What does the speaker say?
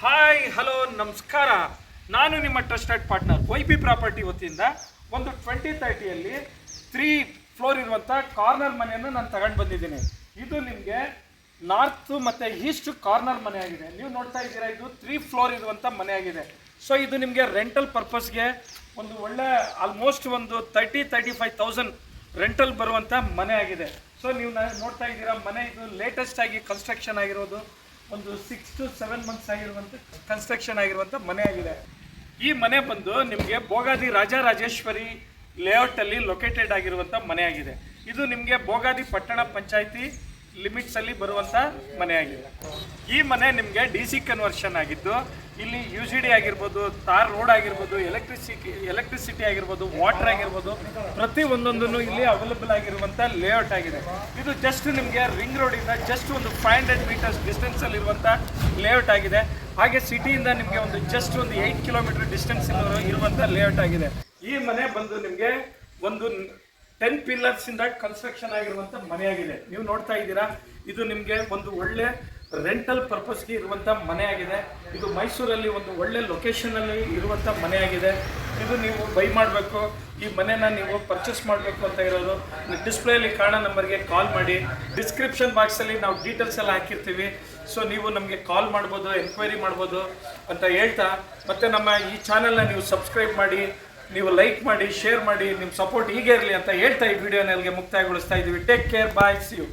Hi hello ನಮಸ್ಕಾರ. ನಾನು ನಿಮ್ಮ ಟ್ರಸ್ಟೆಡ್ ಪಾರ್ಟ್ನರ್ YP ಪ್ರಾಪರ್ಟಿ ವತಿಯಿಂದ ಒಂದು 2030ಯಲ್ಲಿ 3 ಫ್ಲೋರ್ ಇರುವಂಥ ಕಾರ್ನರ್ ಮನೆಯನ್ನು ನಾನು ತಗೊಂಡು ಬಂದಿದ್ದೀನಿ. ಇದು ನಿಮಗೆ ನಾರ್ತ್ ಮತ್ತು ಈಸ್ಟ್ ಕಾರ್ನರ್ ಮನೆ ಆಗಿದೆ. ನೀವು ನೋಡ್ತಾ ಇದ್ದೀರಾ, ಇದು 3 ಫ್ಲೋರ್ ಇರುವಂಥ ಮನೆ ಆಗಿದೆ. ಸೊ ಇದು ನಿಮಗೆ ರೆಂಟಲ್ ಪರ್ಪಸ್ಗೆ ಒಂದು ಒಳ್ಳೆ ಆಲ್ಮೋಸ್ಟ್ ಒಂದು 30-35,000 ರೆಂಟಲ್ ಬರುವಂಥ ಮನೆ ಆಗಿದೆ. ಸೊ ನೀವು ನೋಡ್ತಾ ಇದ್ದೀರಾ, ಮನೆ ಇದು ಲೇಟೆಸ್ಟ್ ಆಗಿ ಕನ್ಸ್ಟ್ರಕ್ಷನ್ ಆಗಿರೋದು, ಒಂದು 6 to 7 ಮಂತ್ಸ್ ಆಗಿರುವಂಥ ಕನ್ಸ್ಟ್ರಕ್ಷನ್ ಆಗಿರುವಂಥ ಮನೆ ಆಗಿದೆ. ಈ ಮನೆ ಬಂದು ನಿಮಗೆ ಬೋಗಾದಿ ರಾಜರಾಜೇಶ್ವರಿ ಲೇಔಟಲ್ಲಿ ಲೊಕೇಟೆಡ್ ಆಗಿರುವಂಥ ಮನೆ ಆಗಿದೆ. ಇದು ನಿಮಗೆ ಬೋಗಾದಿ ಪಟ್ಟಣ ಪಂಚಾಯಿತಿ ಲಿಮಿಟ್ಸಲ್ಲಿ ಬರುವಂಥ ಮನೆ ಆಗಿದೆ. ಈ ಮನೆ ನಿಮಗೆ DC ಕನ್ವರ್ಷನ್ ಆಗಿದ್ದು, ಇಲ್ಲಿ UGD ಆಗಿರ್ಬೋದು, ತಾರ್ ರೋಡ್ ಆಗಿರ್ಬೋದು, ಎಲೆಕ್ಟ್ರಿಸಿಟಿ ಆಗಿರ್ಬೋದು, ವಾಟರ್ ಆಗಿರ್ಬೋದು, ಪ್ರತಿ ಒಂದೊಂದನ್ನು ಇಲ್ಲಿ ಅವೈಲಬಲ್ ಆಗಿರುವಂಥ ಲೇಔಟ್ ಆಗಿದೆ. ಇದು ಜಸ್ಟ್ ನಿಮಗೆ ರಿಂಗ್ ರೋಡಿಂದ ಜಸ್ಟ್ ಒಂದು 500 ಮೀಟರ್ಸ್ ಡಿಸ್ಟೆನ್ಸಲ್ಲಿರುವಂಥ ಲೇಔಟ್ ಆಗಿದೆ. ಹಾಗೆ ಸಿಟಿಯಿಂದ ನಿಮಗೆ ಒಂದು ಜಸ್ಟ್ ಒಂದು 8 ಕಿಲೋಮೀಟರ್ ಡಿಸ್ಟೆನ್ಸ್ ಇರುವಂಥ ಲೇಔಟ್ ಆಗಿದೆ. ಈ ಮನೆ ಬಂದು ನಿಮಗೆ ಒಂದು 10 ಪಿಲ್ಲರ್ಸಿಂದ ಕನ್ಸ್ಟ್ರಕ್ಷನ್ ಆಗಿರುವಂಥ ಮನೆಯಾಗಿದೆ. ನೀವು ನೋಡ್ತಾ ಇದ್ದೀರಾ, ಇದು ನಿಮಗೆ ಒಂದು ಒಳ್ಳೆ ರೆಂಟಲ್ ಪರ್ಪಸ್ಗೆ ಇರುವಂಥ ಮನೆ ಆಗಿದೆ. ಇದು ಮೈಸೂರಲ್ಲಿ ಒಂದು ಒಳ್ಳೆ ಲೊಕೇಶನಲ್ಲಿ ಇರುವಂಥ ಮನೆ ಆಗಿದೆ. ಇದು ನೀವು ಬೈ ಮಾಡಬೇಕು, ಈ ಮನೆನ ನೀವು ಪರ್ಚೇಸ್ ಮಾಡಬೇಕು ಅಂತ ಇರೋದು ಡಿಸ್ಪ್ಲೇಯಲ್ಲಿ ಕಾಣೋ ನಂಬರ್ಗೆ ಕಾಲ್ ಮಾಡಿ. ಡಿಸ್ಕ್ರಿಪ್ಷನ್ ಬಾಕ್ಸಲ್ಲಿ ನಾವು ಡೀಟೇಲ್ಸ್ ಎಲ್ಲ ಹಾಕಿರ್ತೀವಿ. ಸೊ ನೀವು ನಮಗೆ ಕಾಲ್ ಮಾಡ್ಬೋದು, ಎನ್ಕ್ವೈರಿ ಮಾಡ್ಬೋದು ಅಂತ ಹೇಳ್ತಾ, ಮತ್ತು ನಮ್ಮ ಈ ಚಾನಲ್ನ ನೀವು ಸಬ್ಸ್ಕ್ರೈಬ್ ಮಾಡಿ, ನೀವು ಲೈಕ್ ಮಾಡಿ, ಶೇರ್ ಮಾಡಿ, ನಿಮ್ಮ ಸಪೋರ್ಟ್ ಹೀಗೆ ಇರಲಿ ಅಂತ ಹೇಳ್ತಾ ಈ ವಿಡಿಯೋನ ಅಲ್ಲಿಗೆ ಮುಕ್ತಾಯಗೊಳಿಸ್ತಾ ಇದ್ದೀವಿ. Take care, bye, see you.